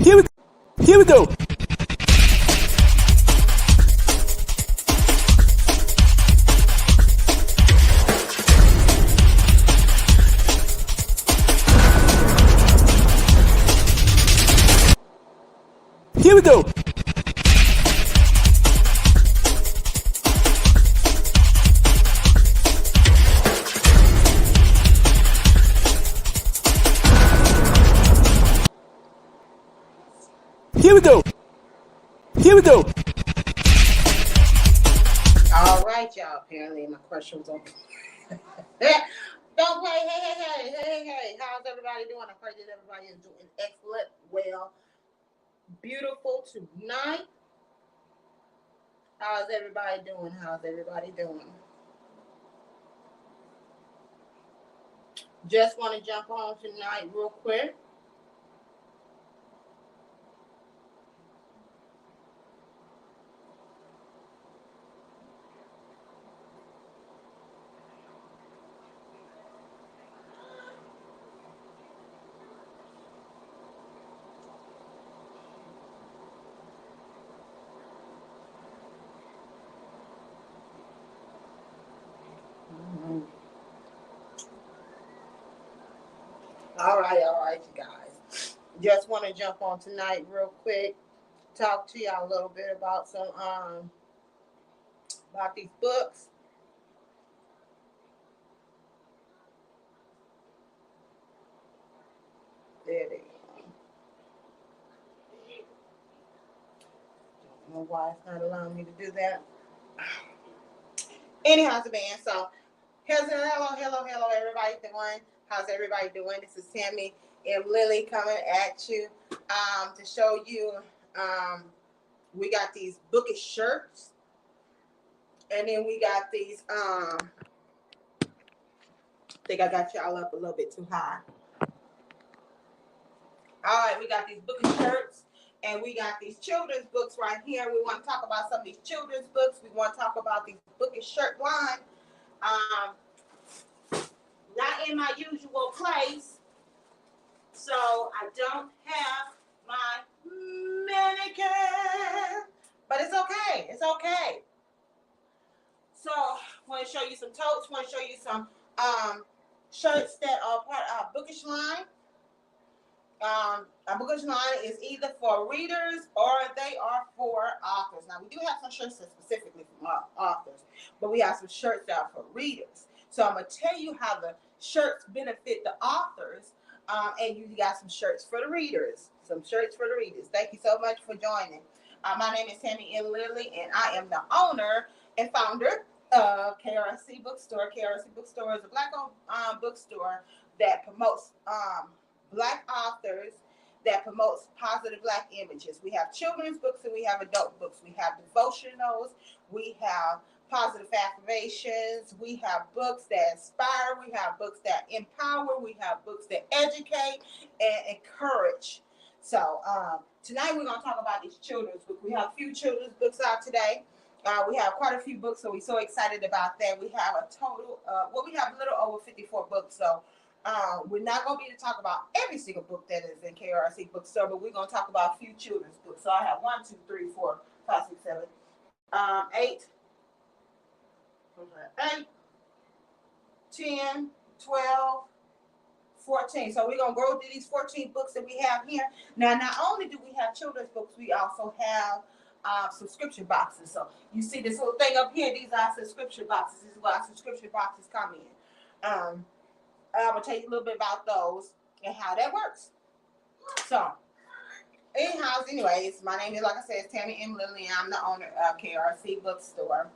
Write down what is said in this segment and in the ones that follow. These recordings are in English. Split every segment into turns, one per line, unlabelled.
Here we go. Here we go. Here we go. Here we go.
All right, y'all. Apparently, my question was on. Don't play. Hey. How's everybody doing? I pray that everybody is doing excellent, well, beautiful tonight. How's everybody doing? Just want to jump on tonight real quick. All right, you guys. Just want to jump on tonight real quick. Talk to y'all a little bit about some about these books. There they are. Don't know why it's not allowing me to do that. Anyhow, it's a band. So, hello, everybody doing? How's everybody doing? This is Tammy and Lily coming at you to show you. We got these bookish shirts, and then we got these. I think I got y'all up a little bit too high. All right, we got these bookish shirts, and we got these children's books right here. We want to talk about some of these children's books. We want to talk about these bookish shirt line. Not in my usual place, so I don't have my mannequin, but it's okay. So I want to show you some totes. Want to show you some shirts that are part of our bookish line. Our bookish line is either for readers or they are for authors. Now we do have some shirts that specifically for authors, but we have some shirts that are for readers. So I'm gonna tell you how the shirts benefit the authors, and you got some shirts for the readers. Thank you so much for joining. My name is Tammy and Lily, and I am the owner and founder of KRC Bookstore. KRC Bookstore is a Black-owned bookstore that promotes Black authors, that promotes positive Black images. We have children's books and we have adult books. We have devotionals. We have positive affirmations. We have books that inspire. We have books that empower. We have books that educate and encourage. So tonight we're going to talk about these children's books. We have a few children's books out today. We have quite a few books, so we're so excited about that. We have a total, we have a little over 54 books. So we're not going to be able to talk about every single book that is in KRC Bookstore, but we're going to talk about a few children's books. So I have 1, 2, 3, 4, 5, 6, 7, 8, 10, 12, 14. So we're going to go through these 14 books that we have here. Now, not only do we have children's books, we also have subscription boxes. So you see this whole thing up here, these are subscription boxes. This is where our subscription boxes come in. I'm going to tell you a little bit about those and how that works. So, anyways, my name is, like I said, Tammy M. Lily, and I'm the owner of KRC Bookstore.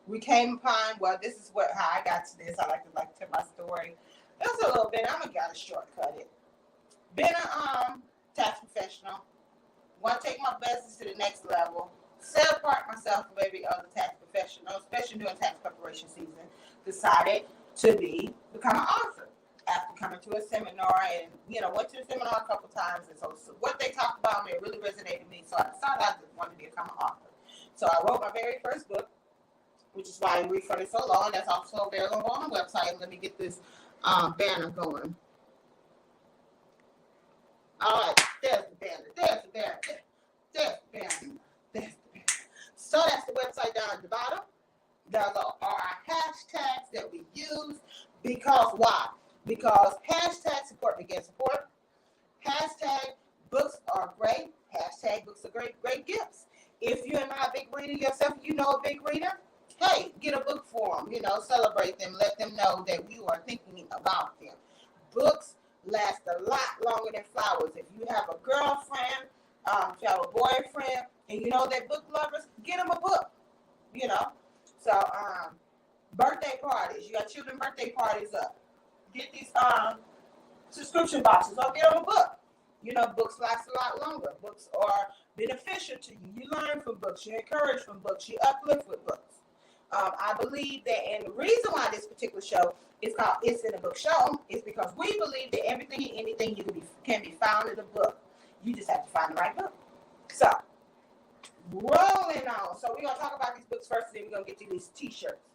We came upon, well, this is how I got to this. I like to tell my story. Just a little bit. I'm going to gotta shortcut it. Been a tax professional. Want to take my business to the next level. Set apart myself from every other tax professional, especially during tax preparation season. Decided to become an author after coming to a seminar and, went to the seminar a couple times. And so what they talked about me really resonated with me. So I decided I just wanted to become an author. So I wrote my very first book, which is why I read for it so long. That's also available on the website. Let me get this banner going. All right, there's the banner. There's the banner. There's the banner. There's the banner. So that's the website down at the bottom. Those are our hashtags that we use. Because why? Because hashtag support begins support. Hashtag books are great. Hashtag books are great gifts. If you're not a big reader yourself, you know a big reader, hey, get a book for them. Celebrate them. Let them know that you are thinking about them. Books last a lot longer than flowers. If you have a girlfriend, if you have a boyfriend, and you know they're book lovers, get them a book. So birthday parties. You got children birthday parties up. Get these subscription boxes. Or get them a book. Books last a lot longer. Books are beneficial to you. You learn from books. You encourage from books. You uplift with books. I believe that, and the reason why this particular show is called It's in a Book Show is because we believe that everything and anything can be found in a book. You just have to find the right book. So, rolling on. So, we're going to talk about these books first, and then we're going to get to these t-shirts.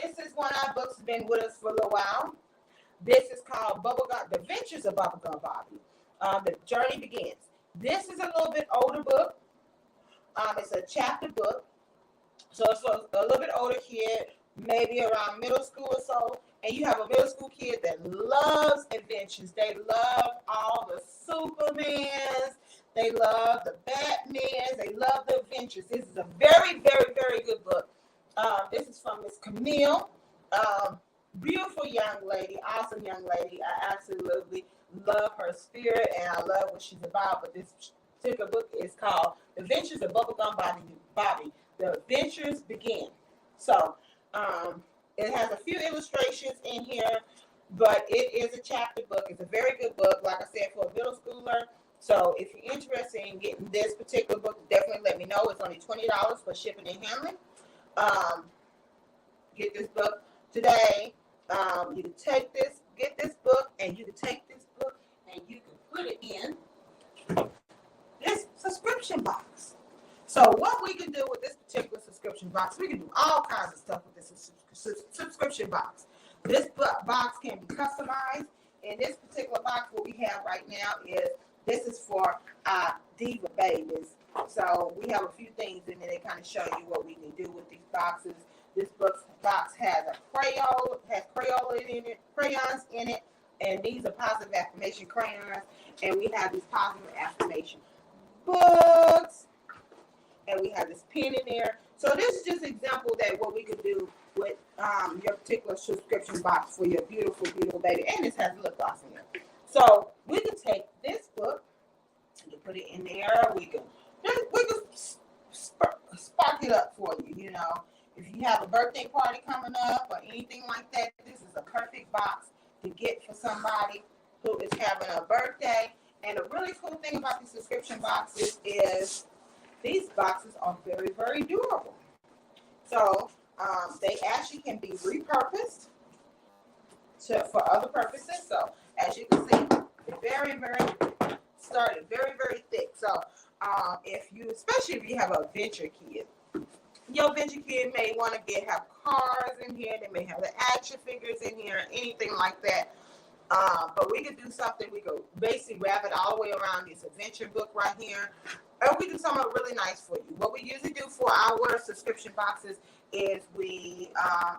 This is one of our books that's been with us for a little while. This is called Bubblegum, The Adventures of Bubblegum Bobby. The Journey Begins. This is a little bit older book. It's a chapter book. So it's a little bit older kid, maybe around middle school or so. And you have a middle school kid that loves adventures. They love all the Supermans. They love the Batmans. They love the adventures. This is a very, very, very good book. This is from Miss Camille. Beautiful young lady, awesome young lady. I absolutely love her spirit and I love what she's about. But this particular book is called The Adventures of Bubblegum Bobby. The Adventures Begin. So it has a few illustrations in here, but it is a chapter book. It's a very good book, like I said, for a middle schooler. So if you're interested in getting this particular book, definitely let me know. It's only $20 for shipping and handling. Get this book today. You can get this book, and you can take this book and you can put it in this subscription box. So what we can do with this particular subscription box, we can do all kinds of stuff with this subscription box. This box can be customized. In this particular box, what we have right now is this is for our diva babies. So we have a few things in there that kind of show you what we can do with these boxes. This box has crayons in it, and these are positive affirmation crayons. And we have these positive affirmation books, and we have this pen in there. So this is just an example that what we could do with your particular subscription box for your beautiful, beautiful baby. And this has lip gloss in it. So we can take this book, we can put it in there. We can spark it up for you. If you have a birthday party coming up or anything like that, this is a perfect box to get for somebody who is having a birthday. And the really cool thing about these subscription boxes is these boxes are very, very durable. So they actually can be repurposed for other purposes. So as you can see, they're very, very sturdy, very, very thick. So especially if you have a venture kid, your venture kid may want to have cars in here. They may have the action figures in here, anything like that. But we could do something. We could basically wrap it all the way around this adventure book right here. Or we do something really nice for you. What we usually do for our subscription boxes is we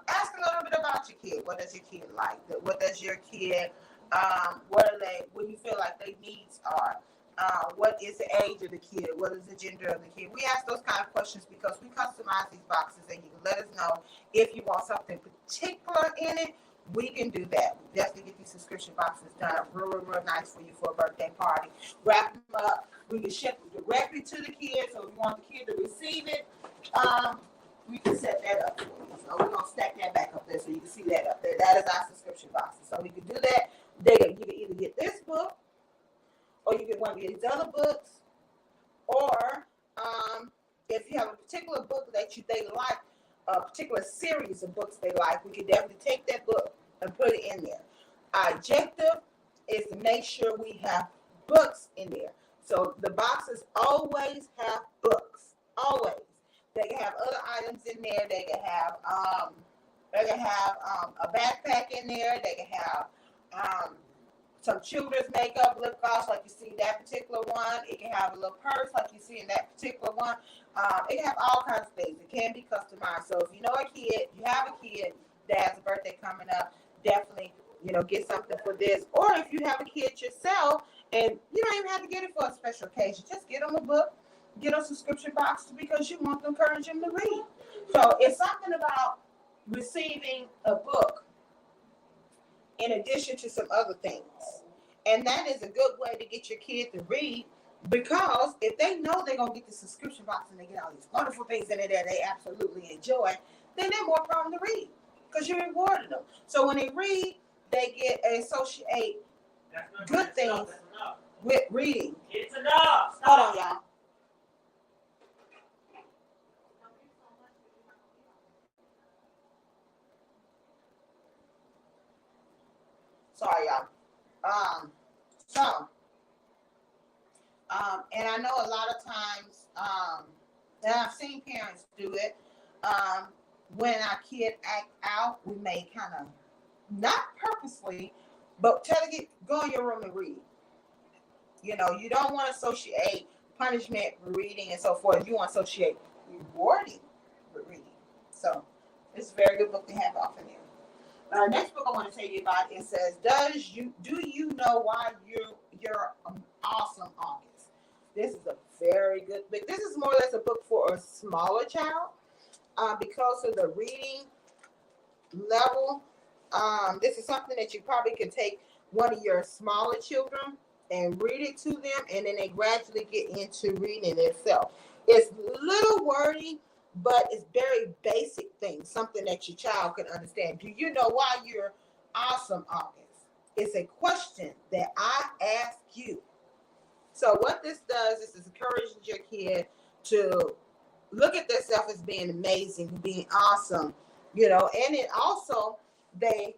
ask a little bit about your kid. What does your kid like? What does your kid, what do you feel like their needs are? What is the age of the kid? What is the gender of the kid? We ask those kind of questions because we customize these boxes, and you can let us know if you want something particular in it. We can do that. We definitely get these subscription boxes done real, real, real nice for you for a birthday party. Wrap them up. We can ship them directly to the kid. So if you want the kid to receive it, we can set that up for you. So we're going to stack that back up there so you can see that up there. That is our subscription boxes. So we can do that. You can either get this book, or you get one of these other books, or if you have a particular book that they like, a particular series of books they like, we can definitely take that book and put it in there. Our objective is to make sure we have books in there. So the boxes always have books, always. They can have other items in there. They can have a backpack in there. They can have some children's makeup, lip gloss, like you see in that particular one. It can have a little purse, like you see in that particular one. It can have all kinds of things. It can be customized. So if you know a kid, you have a kid that has a birthday coming up, definitely, get something for this. Or if you have a kid yourself, and you don't even have to get it for a special occasion, just get them a book, get a subscription box because you want to encourage them to read. So it's something about receiving a book in addition to some other things. And that is a good way to get your kid to read, because if they know they're going to get the subscription box and they get all these wonderful things in it that they absolutely enjoy, then they're more prone to read because you're rewarding them. So when they read, they get associate good things with reading.
It's enough.
Hold on, y'all. Sorry, y'all. And I know a lot of times, and I've seen parents do it, when our kid act out, we may kind of, not purposely, but tell the kid, go in your room and read. You don't want to associate punishment with reading and so forth. You want to associate rewarding with reading. So it's a very good book to have off in there. Next book I want to tell you about, it says, do you know why you're awesome, August? This is a very good book. This is more or less a book for a smaller child, because of the reading level. This is something that you probably can take one of your smaller children and read it to them, and then they gradually get into reading it itself. It's little wordy, but it's very basic things, something that your child can understand. Do you know why you're awesome, August? It's a question that I ask you. So what this does is encourages your kid to look at themselves as being amazing, being awesome, and it also, they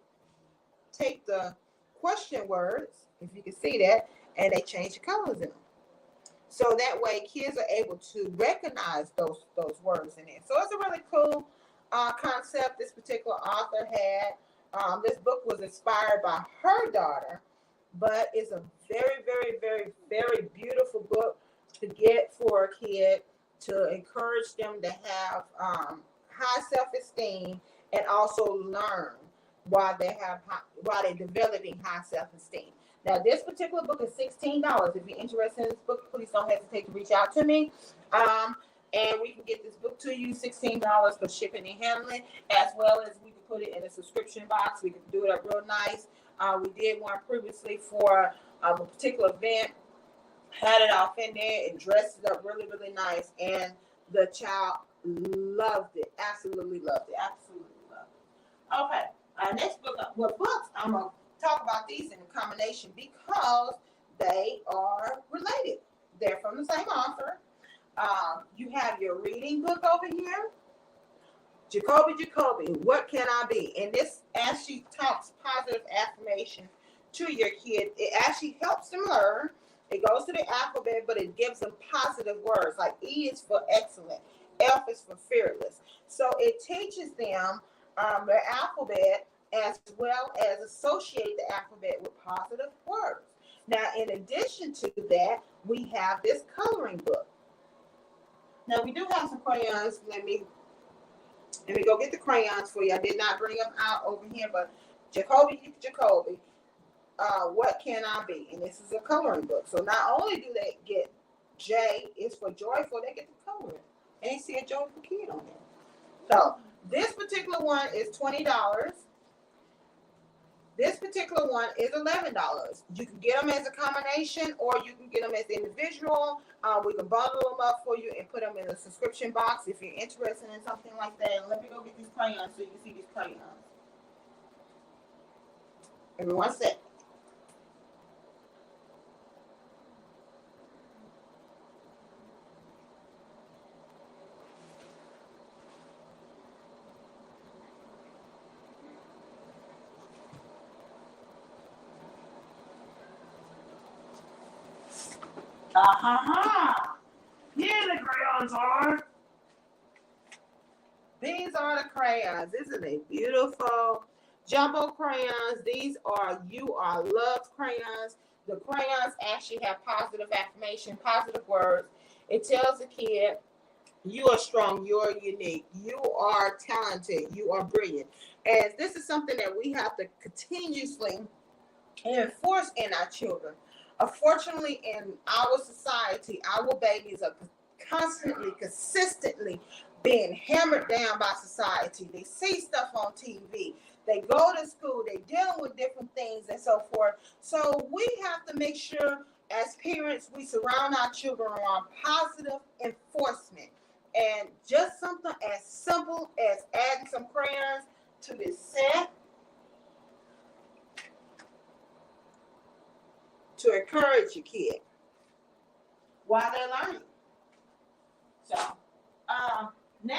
take the question words, if you can see that, and they change the colors in them. So that way kids are able to recognize those words in there. So it's a really cool concept this particular author had. This book was inspired by her daughter, but it's a very, very, very, very beautiful book to get for a kid, to encourage them to have high self-esteem and also learn why they're developing high self-esteem. Now, this particular book is $16. If you're interested in this book, please don't hesitate to reach out to me. And we can get this book to you, $16 for shipping and handling, as well as we can put it in a subscription box. We can do it up real nice. We did one previously for a particular event, had it off in there and dressed it up really, really nice. And the child loved it, absolutely loved it, absolutely loved it. Okay, next book, books, I'm going to talk about these in a combination because they are related. They're from the same author. You have your reading book over here. Jacoby, what can I be? And this actually talks positive affirmation to your kid. It actually helps them learn. It goes to the alphabet, but it gives them positive words. Like E is for excellent, F is for fearless. So it teaches them their alphabet, as well as associate the alphabet with positive words. Now, in addition to that, we have this coloring book. Now, we do have some crayons. Let me go get the crayons for you. I did not bring them out over here, but Jacoby, what can I be? And this is a coloring book. So not only do they get J is for joyful, they get the coloring. And you see a joyful kid on there. So this particular one is $20. This particular one is $11. You can get them as a combination, or you can get them as individual. We can bundle them up for you and put them in a subscription box if you're interested in something like that. And let me go get these crayons so you can see these crayons. Everyone set.
Here the crayons are.
These are the crayons. Isn't it beautiful? Jumbo crayons, these are You Are Loved crayons. The crayons actually have positive affirmation, positive words. It tells the kid, you are strong, you are unique, you are talented, you are brilliant. And this is something that we have to continuously enforce in our children. Unfortunately, in our society, our babies are constantly, consistently being hammered down by society. They see stuff on TV. They go to school. They deal with different things and so forth. So we have to make sure, as parents, we surround our children around positive enforcement. And just something as simple as adding some crayons to this set to encourage your kid while they're learning. So, now,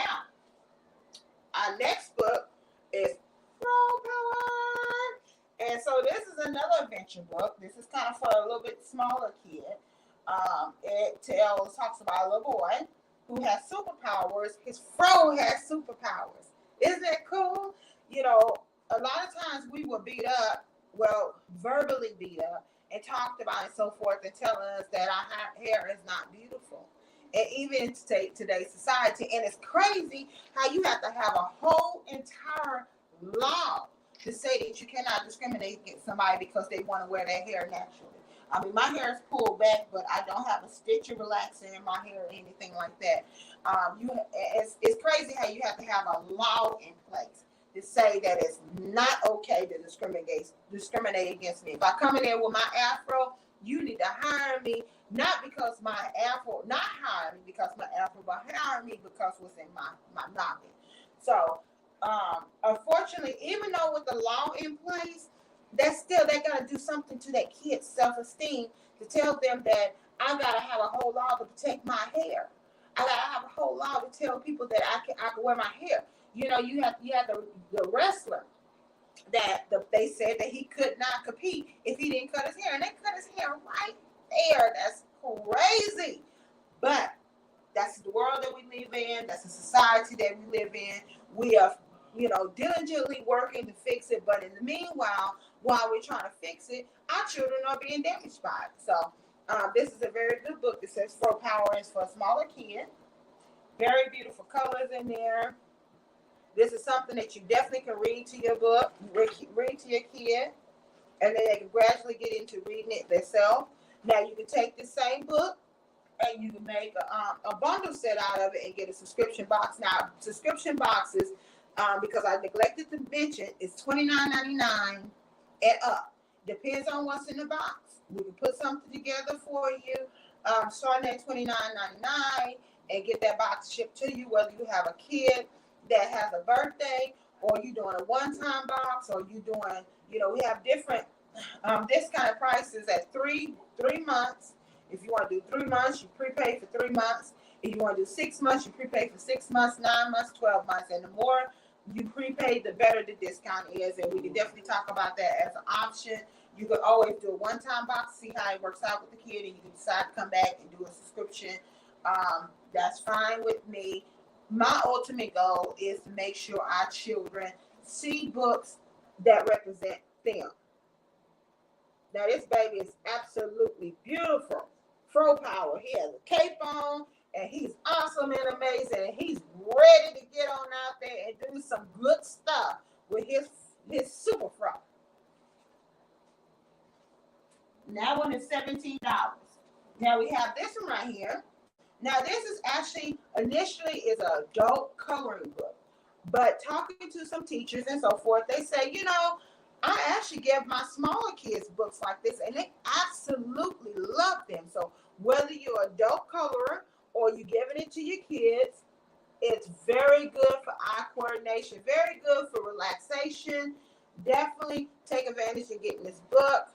our next book is Flow Power. And so this is another adventure book. This is kind of for a little bit smaller kid. It talks about a little boy who has superpowers. His fro has superpowers. Isn't that cool? You know, a lot of times we were beat up, well, verbally beat up, and talked about and so forth, and telling us that our hair is not beautiful. And even in today's society, and it's crazy how you have to have a whole entire law to say that you cannot discriminate against somebody because they want to wear their hair naturally. I mean, my hair is pulled back, but I don't have a stitch of relaxer in my hair or anything like that. It's crazy how you have to have a law in place to say that it's not okay to discriminate against me. If I come in there with my afro, you need to hire me, not because my afro, not hire me because my afro, but hire me because what's in my noggin. So, unfortunately, even though with the law in place, they gotta do something to that kid's self-esteem to tell them that I gotta have a whole law to protect my hair. I gotta have a whole law to tell people that I can wear my hair. You know, you have the wrestler that they said that he could not compete if he didn't cut his hair, and they cut his hair right there. That's crazy, but that's the world that we live in. That's the society that we live in. We are, diligently working to fix it, but in the meanwhile, while we're trying to fix it, our children are being damaged by it. So this is a very good book. It says Flow Power is for a smaller kid. Very beautiful colors in there. This is something that you definitely can read to your book, read to your kid, and then they can gradually get into reading it themselves. Now you can take the same book and you can make a bundle set out of it and get a subscription box. Now, subscription boxes, because I neglected to mention, is $29.99 and up. Depends on what's in the box. We can put something together for you, starting at $29.99, and get that box shipped to you, whether you have a kid that has a birthday, or you doing a one-time box, or you doing, we have different discounted prices at three months. If you want to do 3 months, you prepay for 3 months. If you want to do 6 months, you prepay for 6 months, 9 months, 12 months. And the more you prepay, the better the discount is. And we can definitely talk about that as an option. You can always do a one-time box, see how it works out with the kid, and you can decide to come back and do a subscription. That's fine with me. My ultimate goal is to make sure our children see books that represent them. Now, this baby is absolutely beautiful. Flow Power. He has a cape on, and he's awesome and amazing, and he's ready to get on out there and do some good stuff with his super fro. That one is $17. Now we have this one right here. Now this is actually initially is an adult coloring book, but talking to some teachers and so forth, they say, I actually give my smaller kids books like this, and they absolutely love them. So whether you're an adult colorer or you're giving it to your kids, it's very good for eye coordination, very good for relaxation. Definitely take advantage of getting this book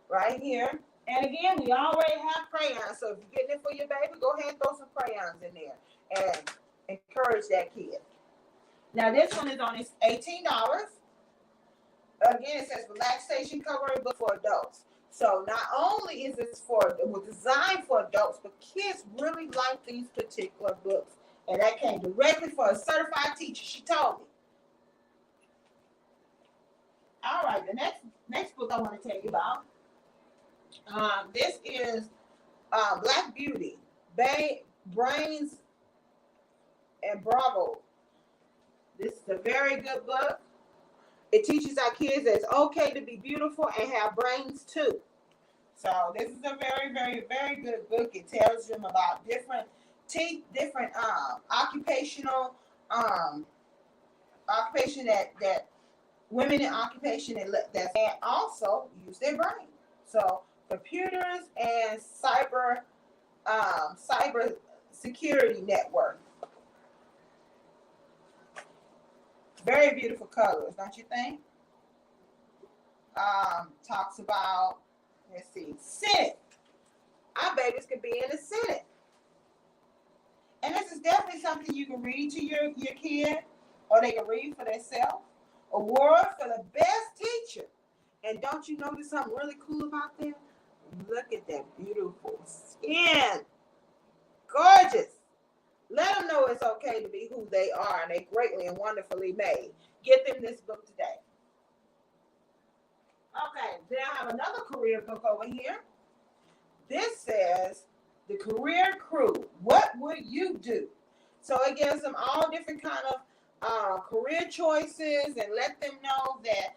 right here. And again, we already have crayons, so if you're getting it for your baby, go ahead and throw some crayons in there and encourage that kid. Now this one is only $18. Again, it says relaxation coloring book for adults. So not only is this designed for adults, but kids really like these particular books. And that came directly from a certified teacher. She told me. right, the next book I want to tell you about. This is Black Beauty, Brains and Bravo. This is a very good book. It teaches our kids that it's okay to be beautiful and have brains too. So this is a very, very, very good book. It tells them about different occupational occupation that women in occupation that also use their brain. So computers and cyber security network. Very beautiful colors, don't you think? Talks about, let's see, Senate. Our babies could be in the Senate. And this is definitely something you can read to your kid, or they can read for themselves. Award for the best teacher. And don't you notice something really cool about them? Look at that beautiful skin. Gorgeous. Let them know it's okay to be who they are, and they're greatly and wonderfully made. Get them this book today. Okay, then I have another career book over here. This says, The Career Crew. What would you do? So it gives them all different kind of career choices, and let them know that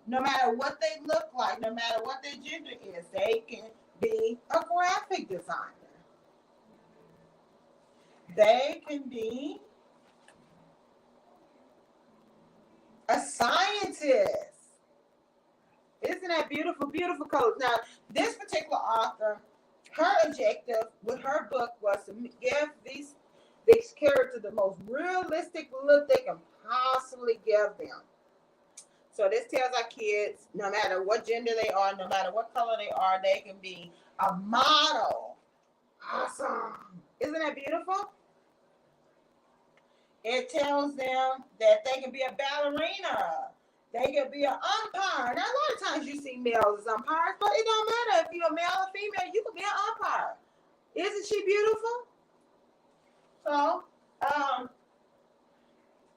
no matter what they look like, no matter what their gender is, they can be a graphic designer. They can be a scientist. Isn't that beautiful, beautiful code? Now, this particular author, her objective with her book was to give these characters the most realistic look they can possibly give them. So this tells our kids, no matter what gender they are, no matter what color they are, they can be a model. Awesome. Isn't that beautiful? It tells them that they can be a ballerina. They can be an umpire. Now, a lot of times you see males as umpires, but it don't matter if you're a male or female, you can be an umpire. Isn't she beautiful? So,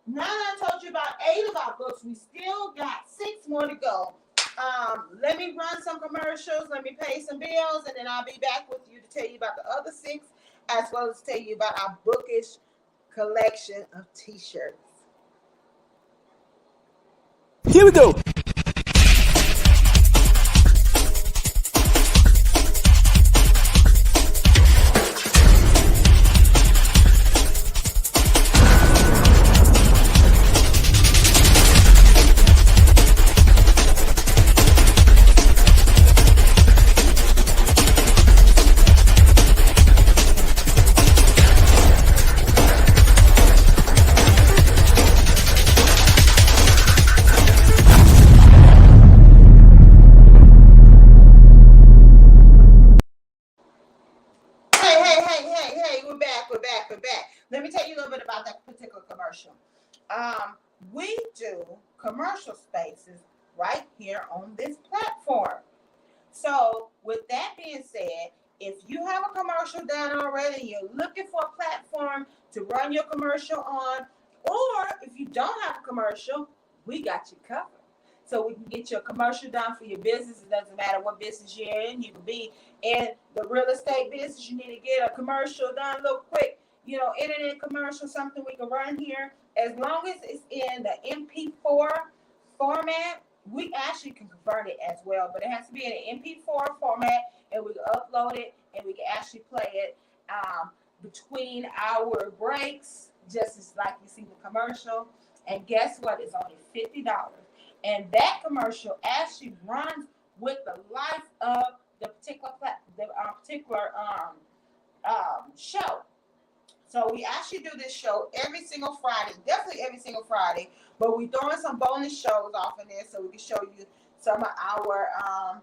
now that I told you about 8 of our books, we still got 6 more to go. Let me run some commercials, let me pay some bills, and then I'll be back with you to tell you about the other 6, as well as tell you about our bookish collection of t-shirts.
Here we go.
Let me tell you a little bit about that particular commercial. We do commercial spaces right here on this platform. So with that being said, if you have a commercial done already, you're looking for a platform to run your commercial on, or if you don't have a commercial, we got you covered. So we can get your commercial done for your business. It doesn't matter what business you're in. You can be in the real estate business. You need to get a commercial done real quick. Internet commercial, something we can run here. As long as it's in the MP4 format, we actually can convert it as well. But it has to be in an MP4 format, and we can upload it, and we can actually play it between our breaks, just as like you see the commercial. And guess what? It's only $50. And that commercial actually runs with the life of the particular show. So we actually do this show every single Friday, definitely every single Friday, but we're throwing some bonus shows off in there so we can show you some of our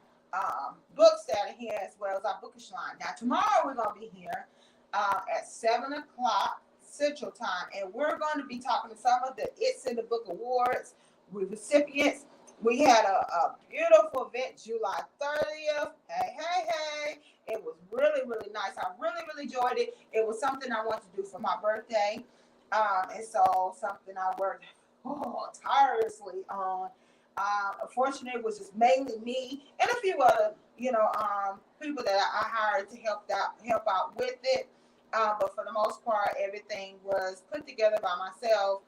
books that are here, as well as our bookish line. Now, tomorrow we're going to be here at 7 o'clock Central Time, and we're going to be talking to some of the It's in the Book Awards with recipients. We had a beautiful event July 30th. Hey. It was really, really nice. I really, really enjoyed it. It was something I wanted to do for my birthday. And so something I worked tirelessly on. Unfortunately, it was just mainly me and a few other, people that I hired to help out with it. But for the most part, everything was put together by myself.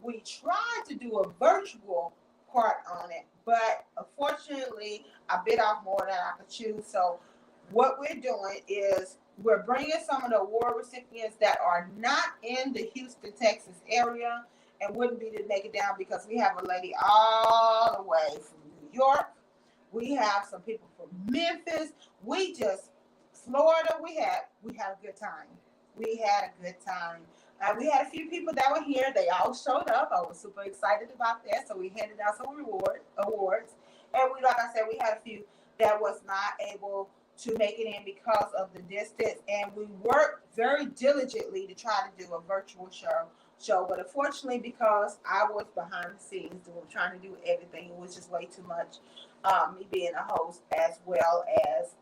We tried to do a virtual part on it, but unfortunately, I bit off more than I could chew. So, what we're doing is we're bringing some of the award recipients that are not in the Houston, Texas area and wouldn't be to make it down because we have a lady all the way from New York. We have some people from Memphis. We just Florida. We had a good time. We had a good time. We had a few people that were here. They all showed up. I was super excited about that. So we handed out some awards, and like I said, we had a few that was not able to make it in because of the distance. And we worked very diligently to try to do a virtual show. But unfortunately, because I was behind the scenes trying to do everything, it was just way too much. Me being a host as well as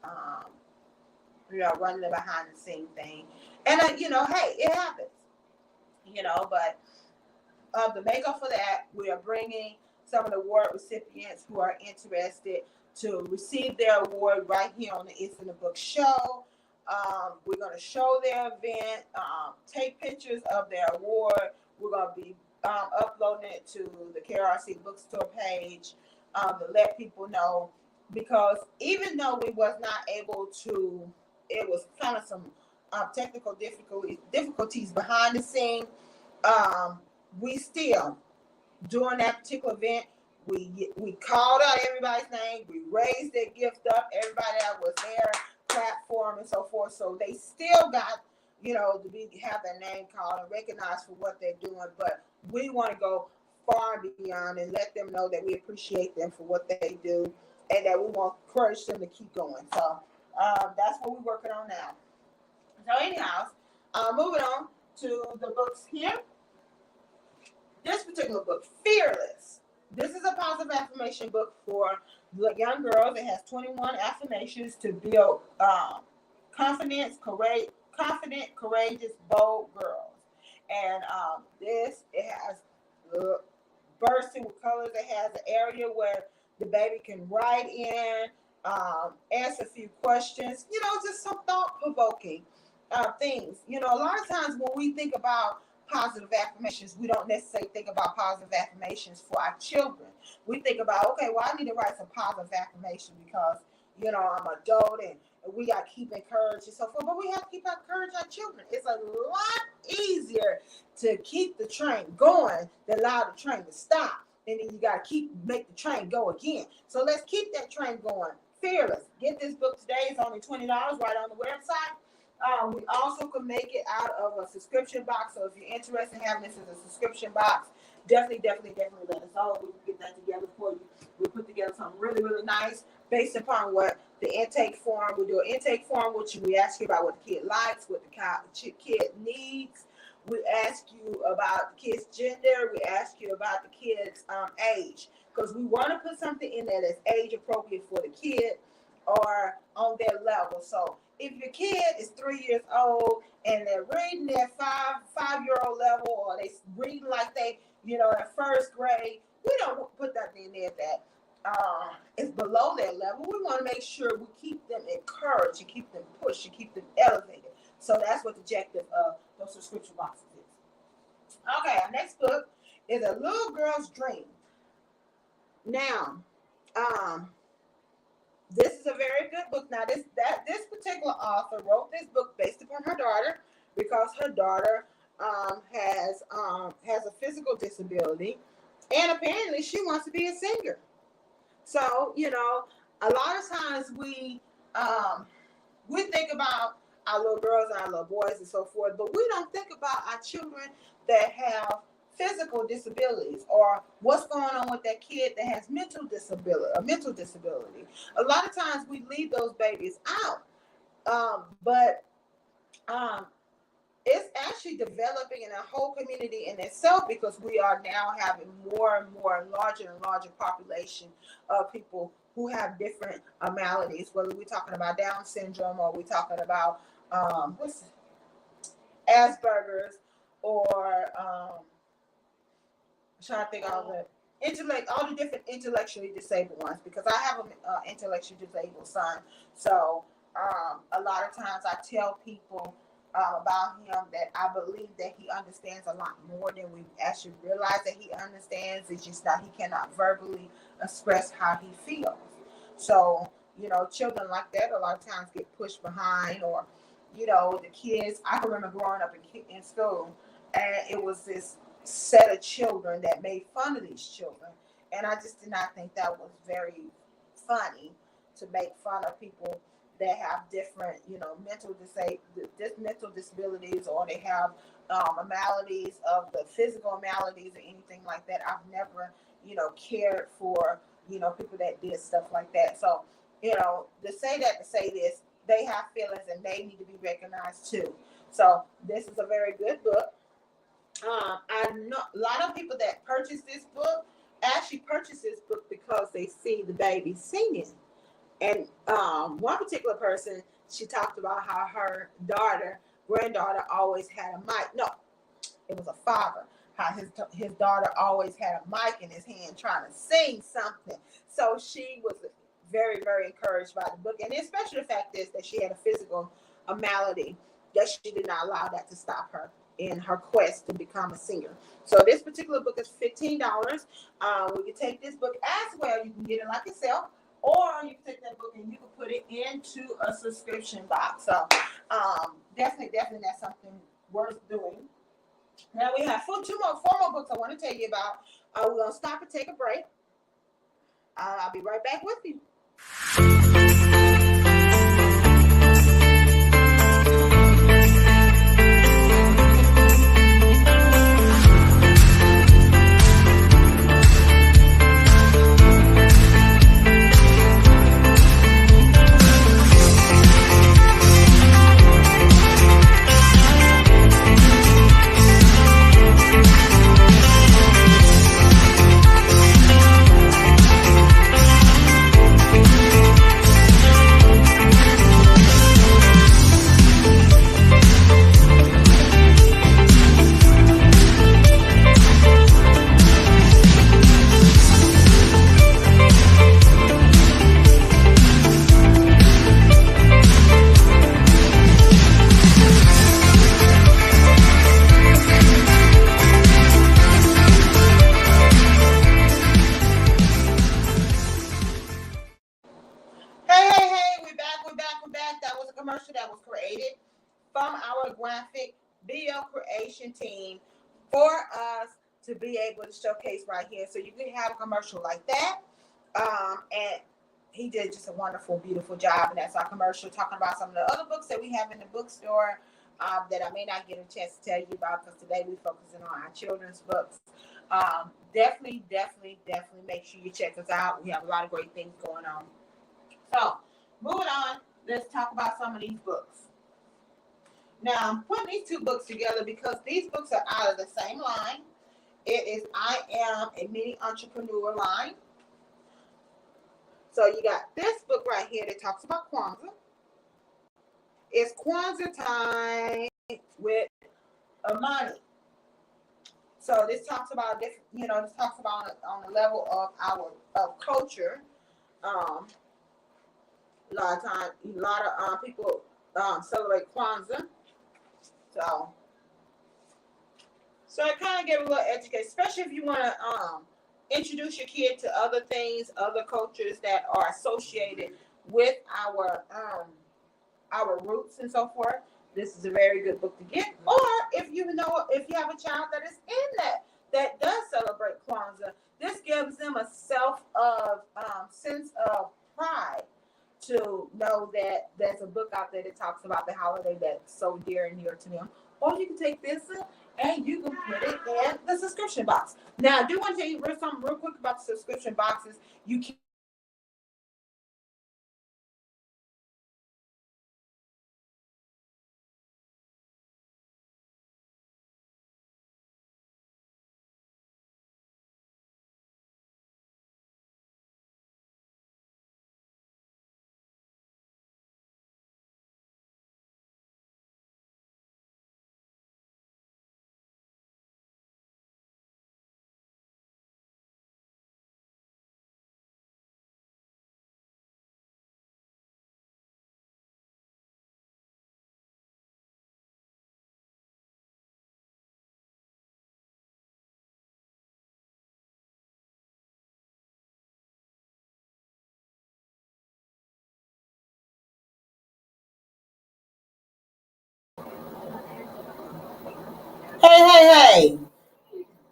running the behind the scene thing. And hey, it happens. But the makeup for that, we are bringing some of the award recipients who are interested to receive their award right here on the It's in the Book show. We're going to show their event, take pictures of their award. We're going to be uploading it to the KRC bookstore page to let people know, because even though we was not able to, it was kind of some technical difficulties behind the scene. We still, during that particular event, we called out everybody's name. We raised their gift up. Everybody that was there, platform and so forth. So they still got, have their name called and recognized for what they're doing. But we want to go far beyond and let them know that we appreciate them for what they do and that we want to encourage them to keep going. So that's what we're working on now. So anyhow, moving on to the books here. This particular book, Fearless. This is a positive affirmation book for the young girls. It has 21 affirmations to build confident, courageous, bold girls. And it has bursting with colors. It has an area where the baby can write in, answer a few questions, just some thought-provoking things. A lot of times when we think about positive affirmations, we don't necessarily think about positive affirmations for our children. We think about, okay, well, I need to write some positive affirmation because, I'm an adult and we got to keep encouraged and so forth, but we have to keep encouraging our children. It's a lot easier to keep the train going than allow the train to stop. And then you got to make the train go again. So let's keep that train going. Fearless. Get this book today. It's only $20 right on the website. We also can make it out of a subscription box. So if you're interested in having this as a subscription box, definitely let us know. We can get that together for you. We put together something really, really nice based upon what the intake form. We do an intake form, which we ask you about what the kid likes, what the kid needs. We ask you about the kid's gender. We ask you about the kid's age, because we want to put something in there that's age appropriate for the kid or on their level. So if your kid is 3 years old and they're reading at five-year-old level, or they reading like they, at first grade, we don't put that in there that is below their level. We want to make sure we keep them encouraged and keep them pushed and keep them elevated. So that's what the objective of those subscription boxes is. Okay, our next book is A Little Girl's Dream. Now, this is a very good book. Now, this particular author wrote this book based upon her daughter, because her daughter has a physical disability, and apparently she wants to be a singer. So, a lot of times we think about our little girls and our little boys and so forth, but we don't think about our children that have physical disabilities, or what's going on with that kid that has mental disability. A lot of times we leave those babies out, but it's actually developing in a whole community in itself, because we are now having more and more larger and larger population of people who have different maladies, whether we're talking about Down syndrome or we're talking about Asperger's, or I'm trying to think of it. all the different intellectually disabled ones, because I have an intellectually disabled son. So a lot of times I tell people about him that I believe that he understands a lot more than we actually realize that he understands. It's just that he cannot verbally express how he feels. So, children like that a lot of times get pushed behind, or, the kids. I can remember growing up in school, and it was this set of children that made fun of these children. And I just did not think that was very funny, to make fun of people that have different, mental disabilities, or they have maladies of the physical maladies or anything like that. I've never, cared for, people that did stuff like that. So, to say this, they have feelings and they need to be recognized too. So this is a very good book. I know a lot of people that purchase this book actually purchase this book because they see the baby singing. And one particular person, she talked about how her granddaughter always had a mic. No, it was a father. How his daughter always had a mic in his hand trying to sing something. So she was very, very encouraged by the book. And especially the fact is that she had a physical malady that she did not allow that to stop her in her quest to become a singer. So this particular book is $15. We can take this book as well. You can get it like yourself, or you can take that book and you can put it into a subscription box. So definitely that's something worth doing. Now we have four more books I want to tell you about. We're going to stop and take a break. I'll be right back with you. That was a commercial that was created from our graphic video creation team for us to be able to showcase right here. So you can have a commercial like that. And he did just a wonderful, beautiful job. And that's our commercial talking about some of the other books that we have in the bookstore that I may not get a chance to tell you about, because today we're focusing on our children's books. Definitely make sure you check us out. We have a lot of great things going on. So moving on, let's talk about some of these books. Now, I'm putting these two books together because these books are out of the same line. It is I Am a Mini Entrepreneur line. So you got this book right here that talks about Kwanzaa. It's Kwanzaa time with Amani. So this talks about different, this talks about on the level of our culture. A lot of people celebrate Kwanzaa. So it kind of gave a little education, especially if you want to introduce your kid to other things, other cultures that are associated with our roots and so forth. This is a very good book to get. Or if you have a child that is in that does celebrate Kwanzaa, this gives them a sense of pride to know that there's a book out there that talks about the holiday that's so dear and near to them. Or you can take this and you can put it in the subscription box. Now, I do want to tell you something real quick about the subscription boxes. You can Hey.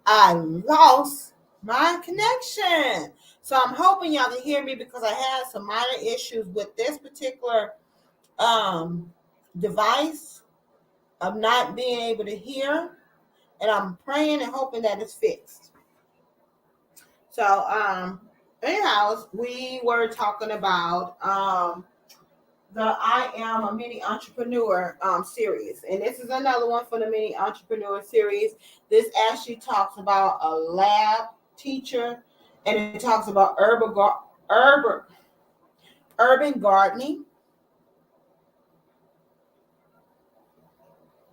I lost my connection. So I'm hoping y'all can hear me because I had some minor issues with this particular device of not being able to hear. And I'm praying and hoping that it's fixed. So anyhow, we were talking about the I Am a Mini Entrepreneur series. And this is another one for the Mini Entrepreneur series. This actually talks about a lab teacher, and it talks about urban gardening.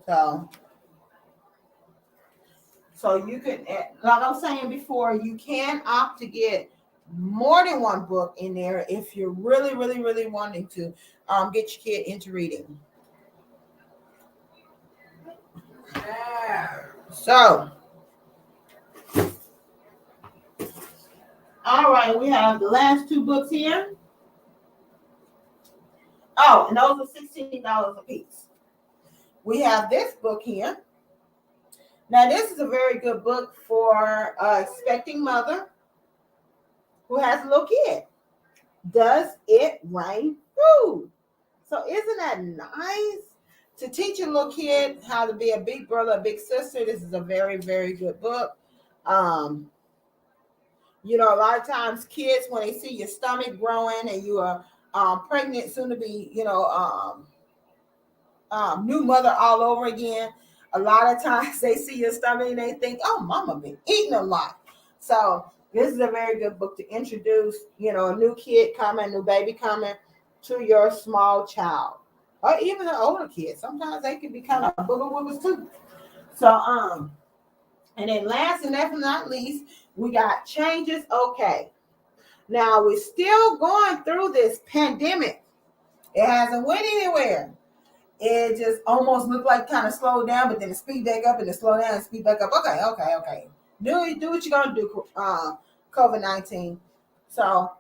So you can, like I was saying before, you can opt to get more than one book in there if you're really wanting to get your kid into reading. So, all right, we have the last two books here. Oh, and those are $16 a piece. We have this book here. Now, this is a very good book for expecting mother who has a little kid. Does it rain food? So isn't that nice? To teach a little kid how to be a big brother, a big sister, this is a very good book. You know, a lot of times kids, when they see your stomach growing and you are pregnant, soon to be, you know, new mother all over again, a lot of times they see your stomach and they think, oh, mama been eating a lot. So this is a very good book to introduce, you know, a new kid coming, new baby coming to your small child, or even an older kid. Sometimes they can be kind of booger woogers too. So, and then last and definitely not least, we got Changes Okay. Now we're still going through this pandemic. It hasn't went anywhere. It just almost looked like kind of slowed down, but then it speed back up and it slow down and speed back up. Okay. Do what you're gonna do, COVID-19. So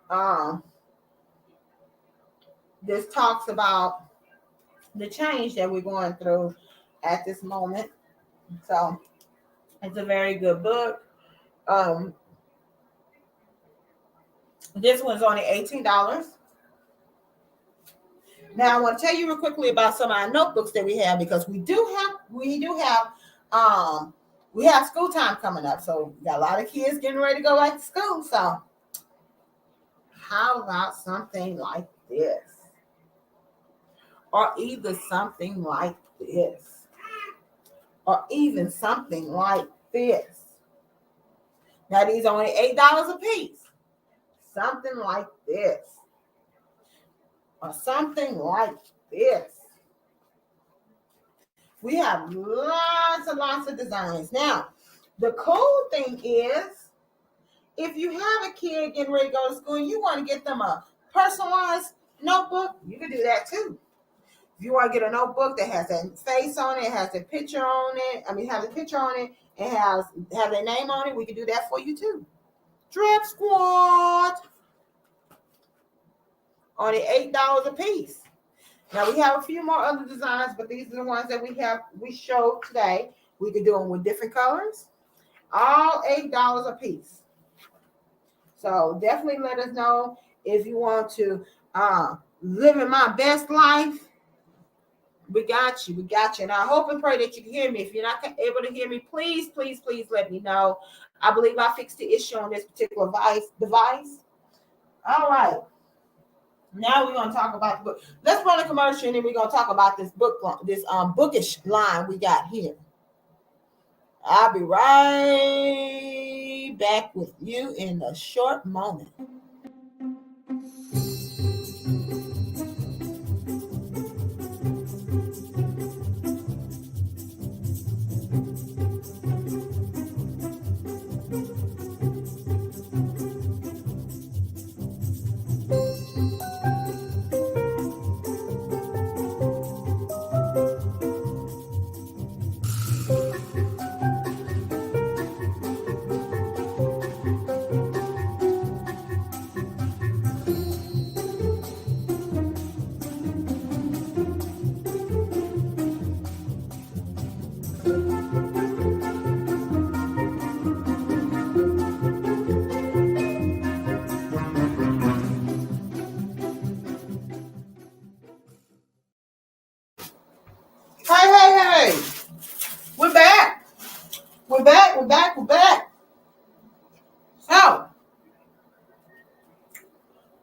this talks about the change that we're going through at this moment. So it's a very good book. This one's only $18. Now I want to tell you real quickly about some of our notebooks that we have, because we have school time coming up. So we got a lot of kids getting ready to go back to school. So how about something like this? Or either something like this. Or even something like this. Now these are only $8 a piece. Something like this. Or something like this. We have lots and lots of designs. Now, the cool thing is, if you have a kid getting ready to go to school and you want to get them a personalized notebook, you can do that too. If you want to get a notebook that has a face on it, has a picture on it, has a picture on it, and have their name on it, we can do that for you too. Drip Squad. Only $8 a piece. Now we have a few more other designs, but these are the ones that we showed today. We can do them with different colors. All $8 a piece. So definitely let us know if you want to live in my best life. We got you. And I hope and pray that you can hear me. If you're not able to hear me, please let me know. I believe I fixed the issue on this particular device. All right. Now we're going to talk about the book. Let's run a commercial and then we're going to talk about this book, this bookish line we got here. I'll be right back with you in a short moment.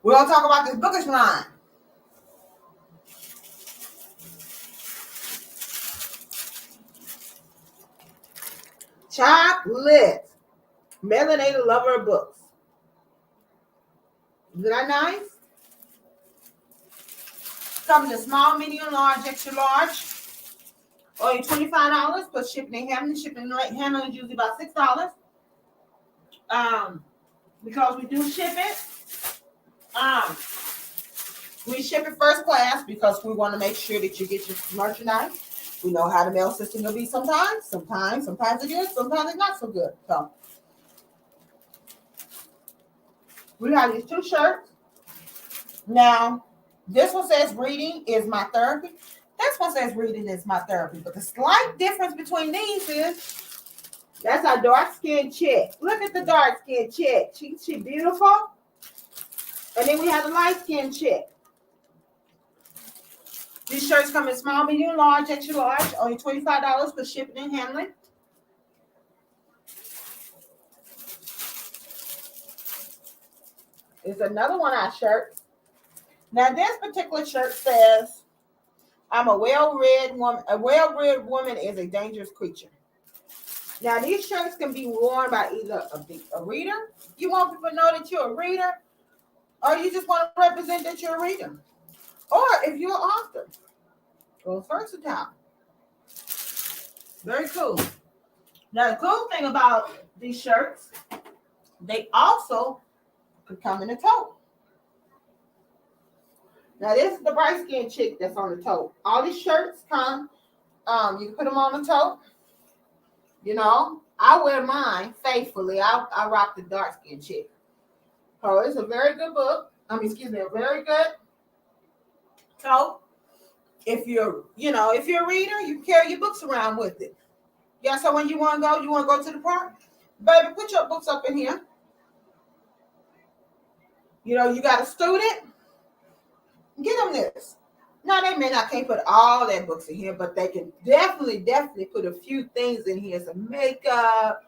We're going to talk about this bookish line. Chocolate. Melanated lover of books. Isn't that nice? Comes in small, medium, large, extra large. Only $25 plus shipping and handling. Shipping and handling is usually about $6. Because we do ship it. We ship it first class because we want to make sure that you get your merchandise. We know how the mail system will be sometimes. Sometimes it's good, sometimes it's not so good. So we have these 2 shirts. Now, this one says reading is my therapy. This one says reading is my therapy. But the slight difference between these is that's our dark skin chick. Look at the dark skin chick. She beautiful. And then we have the light skin chick. These shirts come in small, medium, large, extra large. Only $25 for shipping and handling. It's another one of our shirts. Now, this particular shirt says, I'm a well-read woman. A well-read woman is a dangerous creature. Now, these shirts can be worn by either a reader. You want people to know that you're a reader, or you just want to represent that you're a reader. Or if you're an author. Well, versatile. Very cool. Now, the cool thing about these shirts, they also could come in a tote. Now, this is the bright skin chick that's on the tote. All these shirts come, you can put them on the tote. You know, I wear mine faithfully. I rock the dark skin chick. So it's a very good book. A very good tote. If you're a reader, you carry your books around with it. Yeah, so when you want to go to the park, baby, put your books up in here. You know, you got a student, get them this. Now, they may not can't put all their books in here, but they can definitely put a few things in here. Some makeup,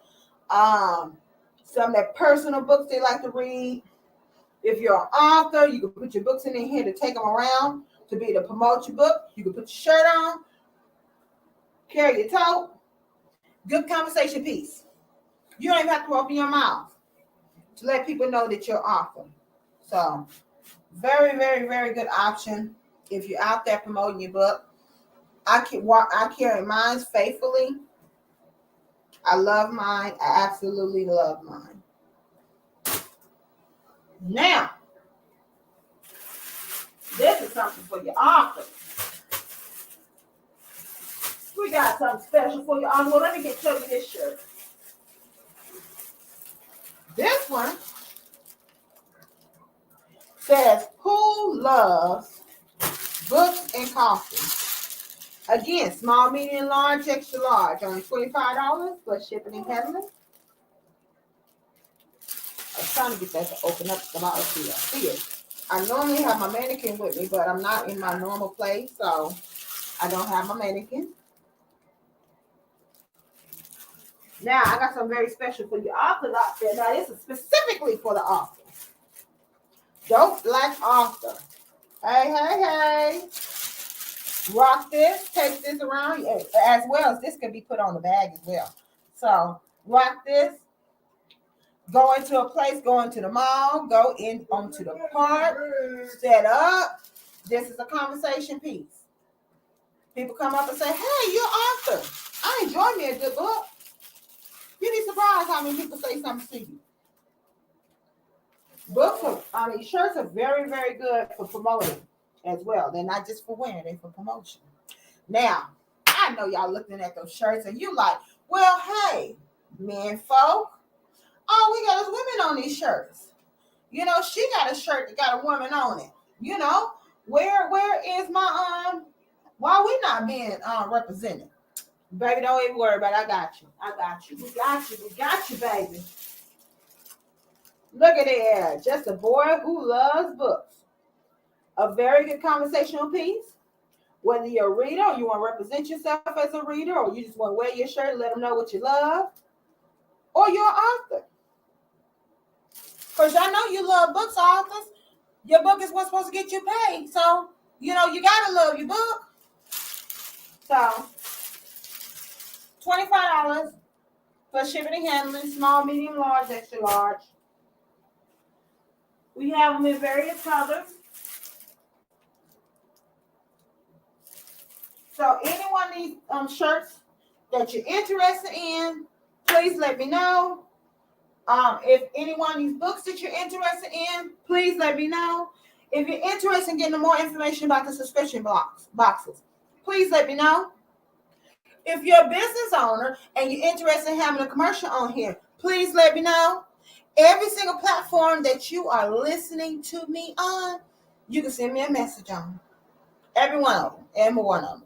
some of their personal books they like to read. If you're an author, you can put your books in here to take them around to be to promote your book. You can put your shirt on, carry your tote. Good conversation piece. You don't even have to open your mouth to let people know that you're an author. So, very, very, very good option if you're out there promoting your book. I carry mine faithfully. I love mine. I absolutely love mine. Now, this is something for your author. We got something special for your author. Well, let me show you this shirt. This one says, "Who loves books and coffee?" Again, small, medium, large, extra large. Only $25 plus shipping and handling. I was trying to get that to open up the bottle here. See it. I normally have my mannequin with me, but I'm not in my normal place, so I don't have my mannequin. Now, I got something very special for your authors out there. Now, this is specifically for the author. Dope Black Author. Hey. Rock this. Take this around. As well as this can be put on the bag as well. So, rock this. Go into a place. Go into the mall. Go onto the park. Set up. This is a conversation piece. People come up and say, "Hey, you're an author. I enjoy me a good book." You'd be surprised how many people say something to you. Shirts are very, very good for promoting as well. They're not just for wearing, they're for promotion. Now, I know y'all looking at those shirts and you like, well, hey, men folk, all we got is women on these shirts. You know, she got a shirt that got a woman on it. You know, where is my why we not being represented? Baby, don't even worry about it. I got you. We got you, baby. Look at there. Just a boy who loves books. A very good conversational piece. Whether you're a reader or you want to represent yourself as a reader or you just want to wear your shirt and let them know what you love. Or you're an author. Because I know you love books, authors. Your book is what's supposed to get you paid. So, you gotta love your book. So, $25 for shipping and handling, small, medium, large, extra large. We have them in various colors. So anyone needs shirts that you're interested in, please let me know. If anyone needs books that you're interested in, please let me know. If you're interested in getting more information about the subscription boxes, please let me know. If you're a business owner and you're interested in having a commercial on here, please let me know. Every single platform that you are listening to me on, you can send me a message on. Every one of them, every one of them.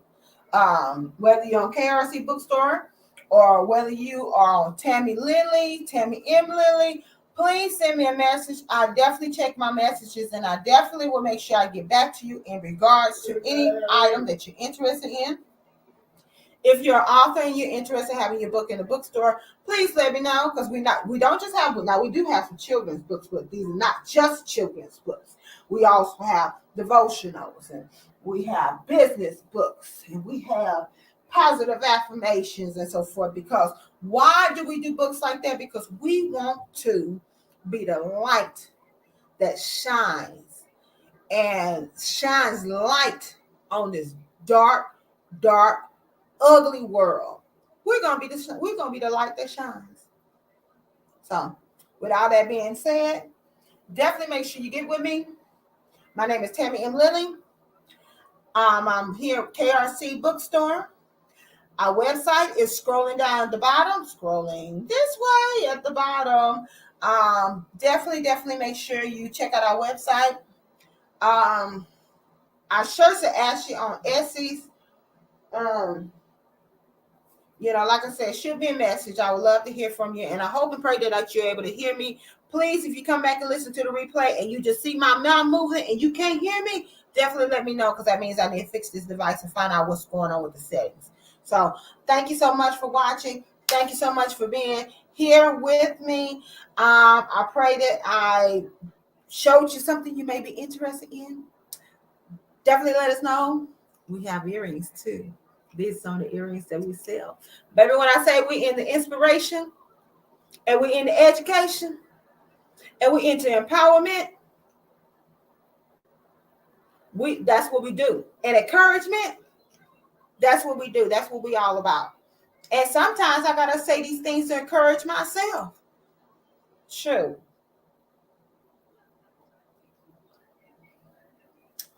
Whether you're on KRC Bookstore or whether you are on Tammy M. Lily, please send me a message. I definitely check my messages and I definitely will make sure I get back to you in regards to any item that you're interested in. If you're an author and you're interested in having your book in the bookstore, please let me know, because we don't just have books. Now, we do have some children's books, but these are not just children's books. We also have devotionals, and we have business books, and we have positive affirmations and so forth. Because why do we do books like that? Because we want to be the light that shines light on this dark, ugly world. We're gonna be the light that shines. So, with all that being said, definitely make sure you get with me. My name is Tammy M. Lily. I'm here at KRC Bookstore. Our website is scrolling down at the bottom, scrolling this way at the bottom. Definitely make sure you check out our website. Our shirts are actually on Etsy's. Like I said, shoot me a message. I would love to hear from you. And I hope and pray that you're able to hear me. Please, if you come back and listen to the replay and you just see my mouth moving and you can't hear me, definitely let me know, because that means I need to fix this device and find out what's going on with the settings. So thank you so much for watching. Thank you so much for being here with me. I pray that I showed you something you may be interested in. Definitely let us know. We have earrings too. These are the earrings that we sell. Baby, when I say we in the inspiration and we in the education and we into empowerment, that's what we do. And encouragement, that's what we do. That's what we all about. And sometimes I gotta say these things to encourage myself. True.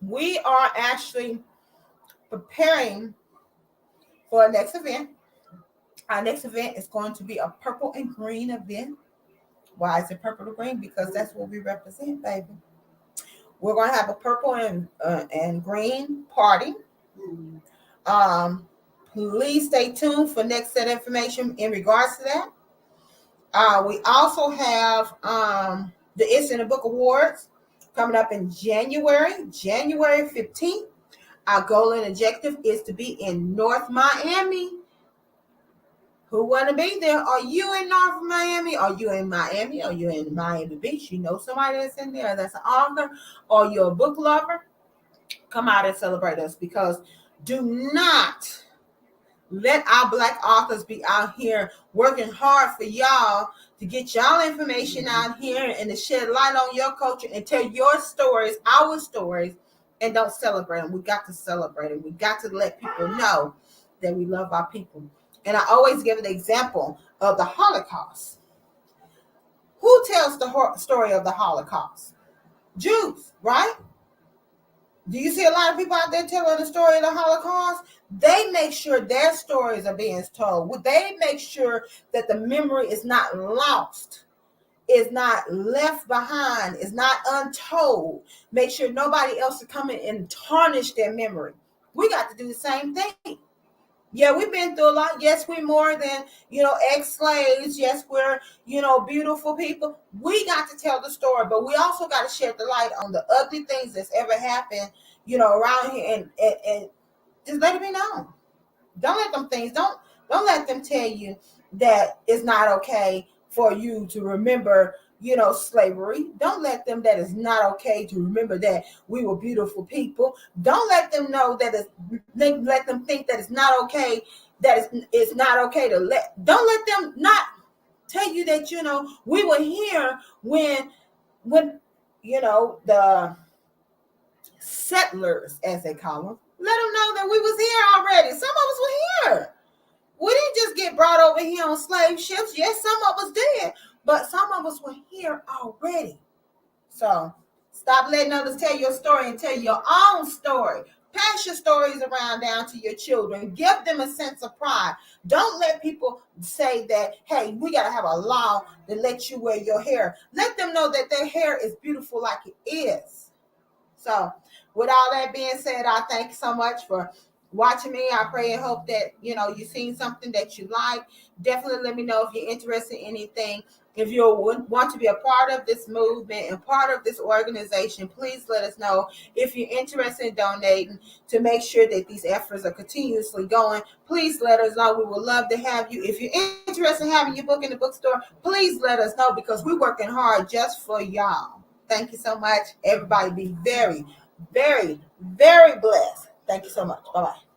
We are actually preparing for our next event. Our next event is going to be a purple and green event. Why is it purple and green? Because that's what we represent, baby. We're going to have a purple and green party. Please stay tuned for next set of information in regards to that. We also have the It's in the Book Awards coming up in January 15th. Our goal and objective is to be in North Miami. Who want to be there? Are you in North Miami? Are you in Miami? Are you in Miami Beach? You know somebody that's in there that's an author, or you're a book lover? Come out and celebrate us, because do not let our Black authors be out here working hard for y'all to get y'all information out here and to shed light on your culture and tell your stories, our stories, and don't celebrate them. We got to celebrate them. We got to let people know that we love our people. And I always give an example of the Holocaust. Who tells the story of the Holocaust? Jews, right? Do you see a lot of people out there telling the story of the Holocaust? They make sure their stories are being told. They make sure that the memory is not lost, is not left behind, is not untold. Make sure nobody else is coming and tarnish their memory. We got to do the same thing. Yeah, we've been through a lot. Yes, we're more than, ex-slaves. Yes, we're, beautiful people. We got to tell the story, but we also got to shed the light on the ugly things that's ever happened, around here, and just let it be known. Don't let them things, don't let them tell you that it's not okay for you to remember, slavery. Don't let them that it's not okay to remember that we were beautiful people. Don't let them know that let them think that it's not okay, that it's not okay don't let them not tell you that, we were here when the settlers, as they call them, let them know that we was here already. Some of us were here. We didn't just get brought over here on slave ships. Yes, some of us did, but some of us were here already. So stop letting others tell your story and tell your own story. Pass your stories around down to your children. Give them a sense of pride. Don't let people say that, hey, we got to have a law that lets you wear your hair. Let them know that their hair is beautiful like it is. So with all that being said, I thank you so much for watching me. I pray and hope that, you've seen something that you like. Definitely let me know if you're interested in anything. If you want to be a part of this movement and part of this organization, please let us know. If you're interested in donating to make sure that these efforts are continuously going, please let us know. We would love to have you. If you're interested in having your book in the bookstore, please let us know, because we're working hard just for y'all. Thank you so much. Everybody be very, very, very blessed. Thank you so much. Bye-bye.